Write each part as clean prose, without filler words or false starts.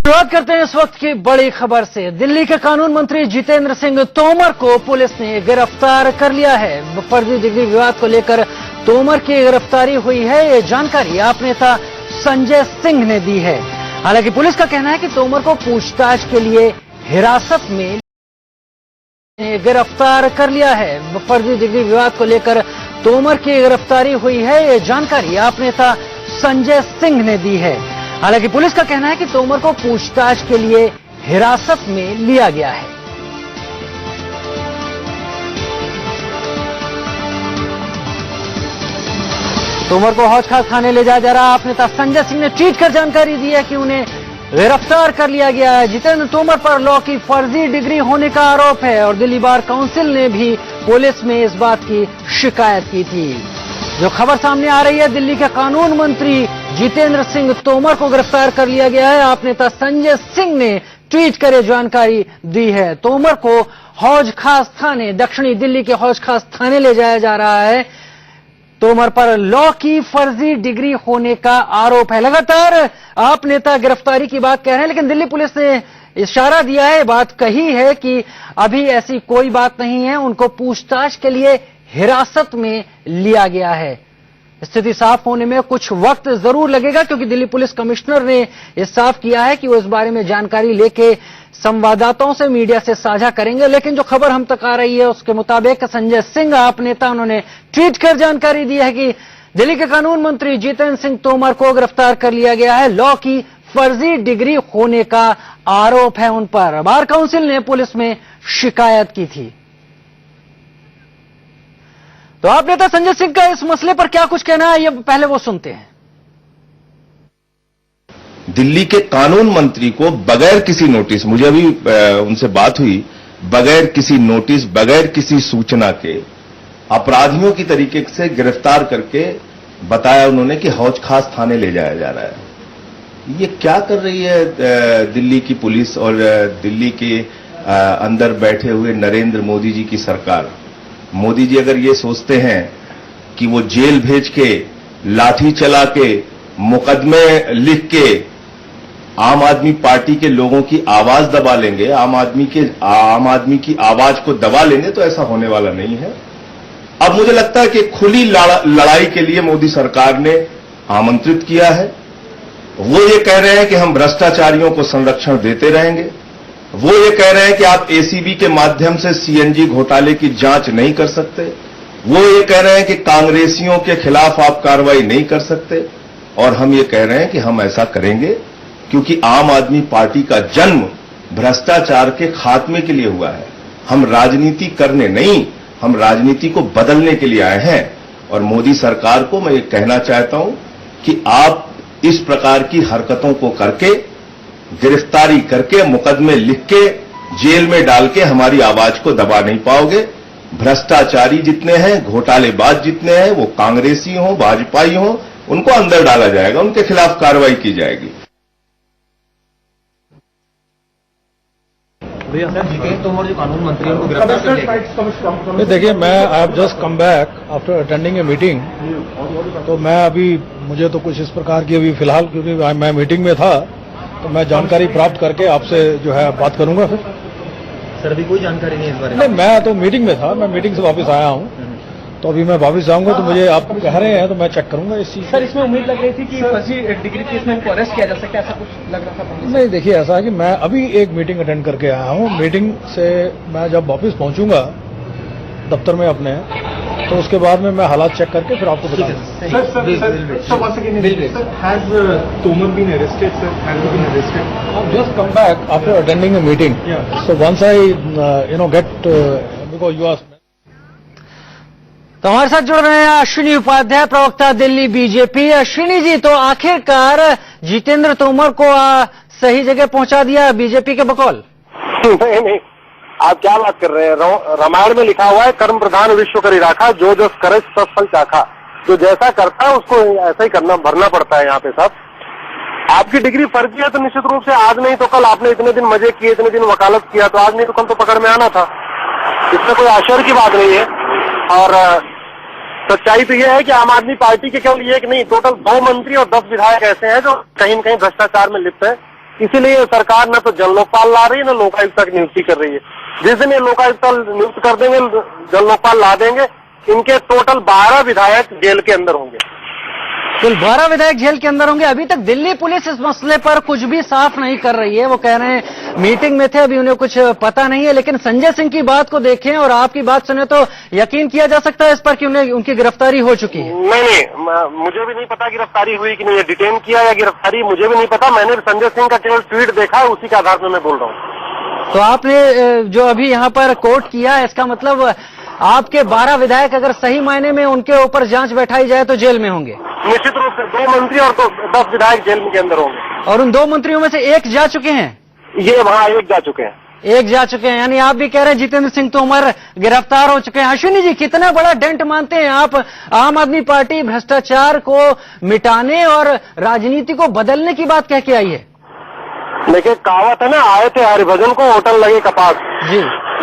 शुरुआत करते हैं इस वक्त की बड़ी खबर से। दिल्ली के कानून मंत्री जितेंद्र सिंह तोमर को पुलिस ने गिरफ्तार कर लिया है। फर्जी डिग्री विवाद को लेकर तोमर की गिरफ्तारी हुई है, ये जानकारी आप नेता संजय सिंह ने दी है। हालांकि पुलिस का कहना है कि तोमर को पूछताछ के लिए हिरासत में गिरफ्तार कर लिया है। फर्जी डिग्री विवाद को लेकर तोमर की गिरफ्तारी हुई है, ये जानकारी आप नेता संजय सिंह ने दी है। हालांकि पुलिस का कहना है कि तोमर को पूछताछ के लिए हिरासत में लिया गया है। तोमर को हौज खास थाने ले जाया जा रहा। आप नेता संजय सिंह ने ट्वीट कर जानकारी दी है कि उन्हें गिरफ्तार कर लिया गया है। जितेंद्र तोमर पर लॉ की फर्जी डिग्री होने का आरोप है और दिल्ली बार काउंसिल ने भी पुलिस में इस बात की शिकायत की थी। जो खबर सामने आ रही है, दिल्ली के कानून मंत्री जितेंद्र सिंह तोमर को गिरफ्तार कर लिया गया है। आप नेता संजय सिंह ने ट्वीट कर जानकारी दी है। तोमर को हौज खास थाने, दक्षिणी दिल्ली के हौज खास थाने ले जाया जा रहा है। तोमर पर लॉ की फर्जी डिग्री होने का आरोप है। लगातार आप नेता गिरफ्तारी की बात कह रहे हैं, लेकिन दिल्ली पुलिस ने इशारा दिया है, बात कही है कि अभी ऐसी कोई बात नहीं है। उनको पूछताछ के लिए हिरासत में लिया गया है। स्थिति साफ होने में कुछ वक्त जरूर लगेगा, क्योंकि दिल्ली पुलिस कमिश्नर ने यह साफ किया है कि वो इस बारे में जानकारी लेके संवाददाताओं से, मीडिया से साझा करेंगे। लेकिन जो खबर हम तक आ रही है उसके मुताबिक संजय सिंह आप नेता, उन्होंने ट्वीट कर जानकारी दी है कि दिल्ली के कानून मंत्री जितेंद्र सिंह तोमर को गिरफ्तार कर लिया गया है। लॉ की फर्जी डिग्री होने का आरोप है उन पर। बार काउंसिल ने पुलिस में शिकायत की थी। तो आप नेता संजय सिंह का इस मसले पर क्या कुछ कहना है, ये पहले वो सुनते हैं। दिल्ली के कानून मंत्री को बगैर किसी नोटिस, मुझे अभी उनसे बात हुई, बगैर किसी नोटिस, बगैर किसी सूचना के अपराधियों की तरीके से गिरफ्तार करके बताया उन्होंने कि हौज खास थाने ले जाया जा रहा है। ये क्या कर रही है दिल्ली की पुलिस और दिल्ली के अंदर बैठे हुए नरेंद्र मोदी जी की सरकार। मोदी जी अगर ये सोचते हैं कि वो जेल भेज के, लाठी चला के, मुकदमे लिख के आम आदमी पार्टी के लोगों की आवाज दबा लेंगे, आम आदमी की आवाज को दबा लेंगे, तो ऐसा होने वाला नहीं है। अब मुझे लगता है कि खुली लड़ाई के लिए मोदी सरकार ने आमंत्रित किया है। वो ये कह रहे हैं कि हम भ्रष्टाचारियों को संरक्षण देते रहेंगे। वो ये कह रहे हैं कि आप एसीबी के माध्यम से सीएनजी घोटाले की जांच नहीं कर सकते। वो ये कह रहे हैं कि कांग्रेसियों के खिलाफ आप कार्रवाई नहीं कर सकते। और हम ये कह रहे हैं कि हम ऐसा करेंगे, क्योंकि आम आदमी पार्टी का जन्म भ्रष्टाचार के खात्मे के लिए हुआ है। हम राजनीति करने नहीं, हम राजनीति को बदलने के लिए आए हैं। और मोदी सरकार को मैं ये कहना चाहता हूं कि आप इस प्रकार की हरकतों को करके, गिरफ्तारी करके, मुकदमे लिख के, जेल में डाल के हमारी आवाज को दबा नहीं पाओगे। भ्रष्टाचारी जितने हैं, घोटालेबाज जितने हैं, वो कांग्रेसी हो, भाजपाई हो, उनको अंदर डाला जाएगा, उनके खिलाफ कार्रवाई की जाएगी। तोमर जो कानून मंत्री उनको गिरफ्तार कर लिया। देखिए, मैं I have just come back after attending a meeting. तो मैं अभी, मुझे तो कुछ इस प्रकार की अभी फिलहाल, क्योंकि मैं मीटिंग में था, तो मैं जानकारी प्राप्त करके आपसे जो है बात करूंगा। फिर सर अभी कोई जानकारी नहीं है इस बारे में? नहीं, मैं तो मीटिंग में था, मैं मीटिंग से वापस आया हूं, तो अभी मैं वापस जाऊंगा। तो मुझे आप कह रहे हैं तो मैं चेक करूंगा इस चीज। सर, इसमें उम्मीद लग रही थी कि फर्जी डिग्री केस में उनको अरेस्ट किया जा सकता है, ऐसा कुछ लग रहा था? नहीं, देखिए, ऐसा है कि मैं अभी एक मीटिंग अटेंड करके आया हूं। मीटिंग से मैं जब वापस पहुंचूंगा दफ्तर में अपने, तो उसके बाद में मैं हालात चेक करके फिर आपको बताऊंगा। Just come back after attending a meeting, so once I get because you asked. तो हमारे साथ जुड़ रहे हैं अश्विनी उपाध्याय, प्रवक्ता दिल्ली बीजेपी। अश्विनी जी, तो आखिरकार जितेंद्र तोमर को सही जगह पहुंचा दिया बीजेपी के बकौल? नहीं, आप क्या बात कर रहे हैं? रामायण में लिखा हुआ है, कर्म प्रधान विश्व करी राखा, जो जस करे सस फल चाखा। जो जैसा करता है उसको ऐसा ही भरना पड़ता है। यहाँ पे साहब आपकी डिग्री फर्जी है तो निश्चित रूप से आज नहीं तो कल, आपने इतने दिन मजे किए, इतने दिन वकालत किया, तो आज नहीं तो कल तो पकड़ में आना था। इसमें कोई आश्चर्य की बात नहीं है। और सच्चाई तो यह है कि आम आदमी पार्टी के केवल एक नहीं, टोटल 2 मंत्री और 10 विधायक ऐसे हैं जो कहीं न कहीं भ्रष्टाचार में लिप्त है। इसीलिए सरकार न तो जन लोकपाल ला रही है न लोकायुक्त की नियुक्ति कर रही है। जिस दिन ये लोकायुक्त नियुक्त कर देंगे, जन लोकपाल ला देंगे, इनके टोटल 12 विधायक जेल के अंदर होंगे। कुल 12 विधायक जेल के अंदर होंगे। अभी तक दिल्ली पुलिस इस मसले पर कुछ भी साफ नहीं कर रही है। वो कह रहे हैं मीटिंग में थे, अभी उन्हें कुछ पता नहीं है। लेकिन संजय सिंह की बात को देखें और आपकी बात सुने तो यकीन किया जा सकता है इस पर कि उनकी गिरफ्तारी हो चुकी है। नहीं, मुझे भी नहीं पता गिरफ्तारी हुई कि नहीं, डिटेन किया या गिरफ्तारी मुझे भी नहीं पता। मैंने संजय सिंह का केवल ट्वीट देखा है, उसी के आधार पर मैं बोल रहा हूँ। तो आपने जो अभी यहाँ पर कोर्ट किया, इसका मतलब आपके 12 विधायक अगर सही मायने में उनके ऊपर जांच बैठाई जाए तो जेल में होंगे। निश्चित रूप से 2 मंत्री और 10 विधायक जेल के अंदर होंगे। और उन 2 मंत्रियों में से एक जा चुके हैं। ये वहाँ एक जा चुके हैं। एक जा चुके हैं, यानी आप भी कह रहे हैं जितेंद्र सिंह तोमर गिरफ्तार हो चुके हैं। अश्विनी जी, कितना बड़ा डेंट मानते हैं आप आम आदमी पार्टी भ्रष्टाचार को मिटाने और राजनीति को बदलने की बात कह के आई है? देखिए, कहावत है ना, आए थे हरिभजन को होटल लगे कपास। जी,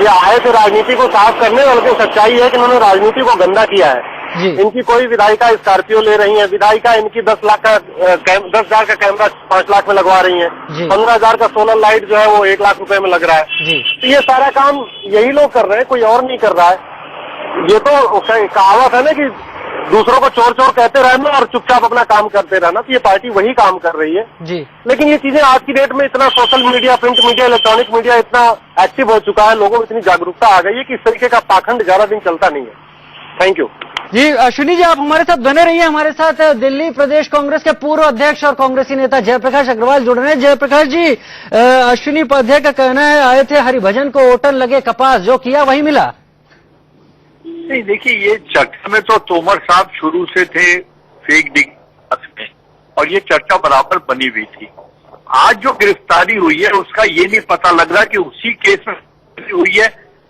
ये आए थे राजनीति को साफ करने, बल्कि सच्चाई है कि उन्होंने राजनीति को गंदा किया है। जी। इनकी कोई विधायिका स्कॉर्पियो ले रही है, विधायिका इनकी 10,000 का कैमरा 5 लाख में लगवा रही है, 15,000 का सोलर लाइट जो है वो 1 लाख रुपए में लग रहा है। जी। तो ये सारा काम यही लोग कर रहे हैं, कोई और नहीं कर रहा है। ये तो कहावत है ना कि दूसरों को चोर चोर कहते रहना और चुपचाप अपना काम करते रहना, तो ये पार्टी वही काम कर रही है। जी। लेकिन ये चीजें आज की डेट में इतना social media, print media, electronic media इतना एक्टिव हो चुका है, लोगों में इतनी जागरूकता आ गई है कि इस तरीके का पाखंड ज्यादा दिन चलता नहीं है। थैंक यू जी। अश्विनी जी, आप हमारे साथ बने रहिए। हमारे साथ दिल्ली प्रदेश कांग्रेस के पूर्व अध्यक्ष और कांग्रेसी नेता जयप्रकाश अग्रवाल जुड़ रहे हैं। जयप्रकाश जी, अश्विनी उपाध्याय का कहना है आए थे हरिभजन को होटल लगे कपास, जो किया वही मिला। नहीं, देखिए, ये चर्चा में तो तोमर साहब शुरू से थे फेक में, और ये चर्चा बराबर बनी हुई थी। आज जो गिरफ्तारी हुई है उसका ये नहीं पता लग रहा कि उसी केस में हुई है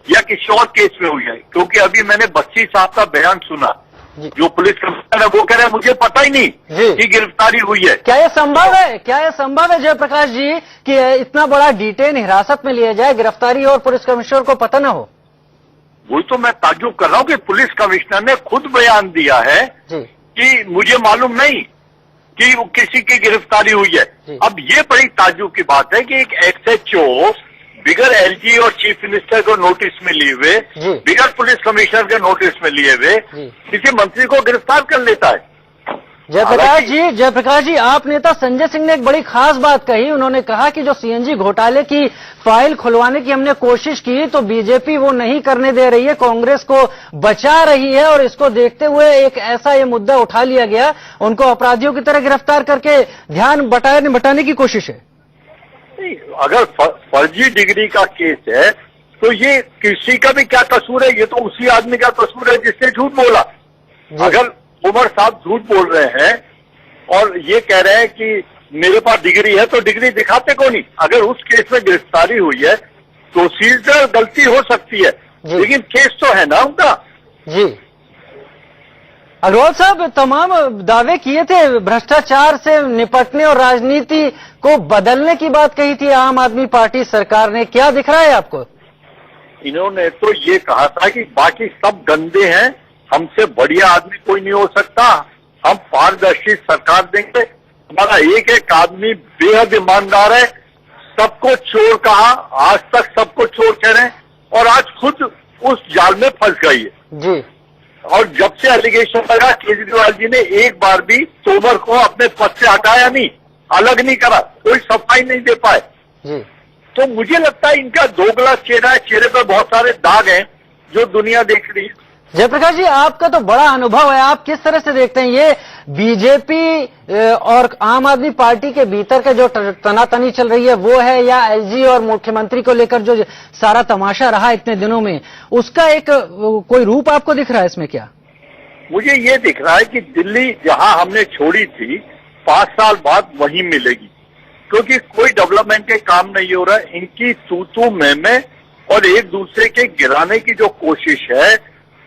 या किसी और केस में हुई है, क्योंकि अभी मैंने बस्सी साहब का बयान सुना, जो पुलिस कमिश्नर है, वो कह रहे हैं मुझे पता ही नहीं कि गिरफ्तारी हुई है। क्या ये संभव है? क्या ये संभव है जयप्रकाश जी कि इतना बड़ा डिटेन हिरासत में लिया जाए, गिरफ्तारी और पुलिस कमिश्नर को पता न हो? वही तो मैं ताज्जुब कर रहा हूँ कि पुलिस कमिश्नर ने खुद बयान दिया है कि मुझे मालूम नहीं कि किसी की गिरफ्तारी हुई है। अब ये बड़ी ताज्जुब की बात है कि एक एसएचओ बिगर एलजी और चीफ मिनिस्टर को नोटिस में लिए हुए, बिगर पुलिस कमिश्नर के नोटिस में लिए हुए किसी मंत्री को गिरफ्तार कर लेता है। जयप्रकाश जी, आप नेता संजय सिंह ने एक बड़ी खास बात कही। उन्होंने कहा कि जो सीएनजी घोटाले की फाइल खुलवाने की हमने कोशिश की तो बीजेपी वो नहीं करने दे रही है, कांग्रेस को बचा रही है, और इसको देखते हुए एक ऐसा ये मुद्दा उठा लिया गया, उनको अपराधियों की तरह गिरफ्तार करके ध्यान बटाने की कोशिश है। अगर फर्जी डिग्री का केस है तो ये किसी का भी क्या कसूर है? ये तो उसी आदमी का कसूर है जिसने झूठ बोला। अगर उमर साहब झूठ बोल रहे हैं और ये कह रहे हैं कि मेरे पास डिग्री है, तो डिग्री दिखाते कौन नहीं? अगर उस केस में गिरफ्तारी हुई है तो सीजर गलती हो सकती है, लेकिन केस तो है ना उनका। जी। अग्रवाल साहब, तमाम दावे किए थे, भ्रष्टाचार से निपटने और राजनीति को बदलने की बात कही थी आम आदमी पार्टी सरकार ने। क्या दिख रहा है आपको? इन्होंने तो ये कहा था कि बाकी सब गंदे हैं, हमसे बढ़िया आदमी कोई नहीं हो सकता, हम पारदर्शी सरकार देंगे, हमारा एक एक आदमी बेहद ईमानदार है, सबको चोर कहा, आज तक सबको चोर कह रहे हैं, और आज खुद उस जाल में फंस गई है। जी। और जब से एलिगेशन लगा, केजरीवाल जी ने एक बार भी तोमर को अपने पद से हटाया नहीं, अलग नहीं करा, कोई सफाई नहीं दे पाए। जी। तो मुझे लगता है इनका दोगला चेहरा है, चेहरे पर बहुत सारे दाग हैं जो दुनिया देख रही है। जयप्रकाश जी, आपका तो बड़ा अनुभव है, आप किस तरह से देखते हैं ये बीजेपी और आम आदमी पार्टी के भीतर का जो तनातनी चल रही है वो है, या एलजी और मुख्यमंत्री को लेकर जो सारा तमाशा रहा इतने दिनों में, उसका एक कोई रूप आपको दिख रहा है इसमें? क्या मुझे ये दिख रहा है कि दिल्ली जहां हमने छोड़ी थी 5 साल बाद वहीं मिलेगी, क्योंकि कोई डेवलपमेंट के काम नहीं हो रहा है। इनकी तू में और एक दूसरे के गिराने की जो कोशिश है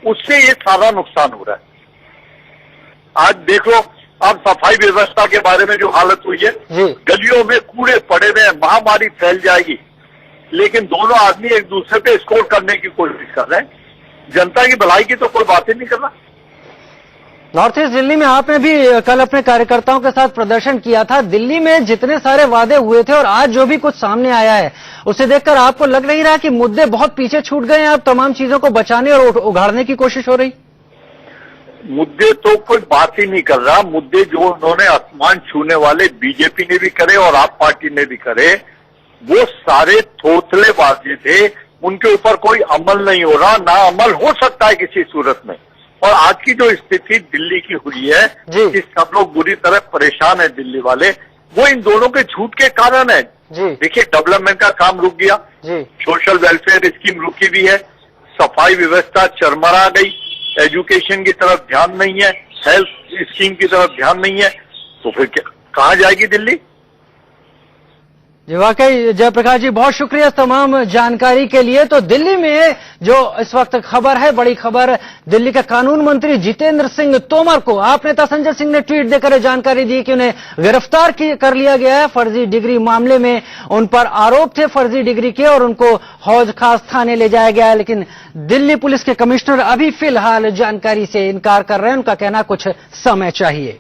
उससे ये सारा नुकसान हो रहा है। आज देख लो, अब सफाई व्यवस्था के बारे में जो हालत हुई है, गलियों में कूड़े पड़े हुए हैं, महामारी फैल जाएगी, लेकिन दोनों आदमी एक दूसरे पे स्कोर करने की कोशिश कर रहे हैं। जनता की भलाई की तो कोई बात ही नहीं कर रहा। नॉर्थ ईस्ट दिल्ली में आपने भी कल अपने कार्यकर्ताओं के साथ प्रदर्शन किया था। दिल्ली में जितने सारे वादे हुए थे और आज जो भी कुछ सामने आया है उसे देखकर आपको लग नहीं रहा कि मुद्दे बहुत पीछे छूट गए हैं, अब तमाम चीजों को बचाने और उगाड़ने की कोशिश हो रही? मुद्दे तो कोई बात ही नहीं कर रहा। मुद्दे जो उन्होंने आसमान छूने वाले बीजेपी ने भी करे और आप पार्टी ने भी करे, वो सारे थोथले वादे थे, उनके ऊपर कोई अमल नहीं हो रहा, ना अमल हो सकता है किसी सूरत में। और आज की जो स्थिति दिल्ली की हुई है कि सब लोग बुरी तरह परेशान है दिल्ली वाले, वो इन दोनों के झूठ के कारण है। देखिए, डेवलपमेंट का काम रुक गया, सोशल वेलफेयर स्कीम रुकी हुई है, सफाई व्यवस्था चरमरा गई, एजुकेशन की तरफ ध्यान नहीं है, हेल्थ स्कीम की तरफ ध्यान नहीं है, तो फिर कहाँ जाएगी दिल्ली? जी वाकई जयप्रकाश जी, बहुत शुक्रिया तमाम जानकारी के लिए। तो दिल्ली में जो इस वक्त खबर है, बड़ी खबर, दिल्ली के कानून मंत्री जितेंद्र सिंह तोमर को आप नेता संजय सिंह ने ट्वीट देकर जानकारी दी कि उन्हें गिरफ्तार कर लिया गया है फर्जी डिग्री मामले में। उन पर आरोप थे फर्जी डिग्री के और उनको हौज खास थाने ले जाया गया है, लेकिन दिल्ली पुलिस के कमिश्नर अभी फिलहाल जानकारी से इनकार कर रहे हैं। उनका कहना कुछ समय चाहिए।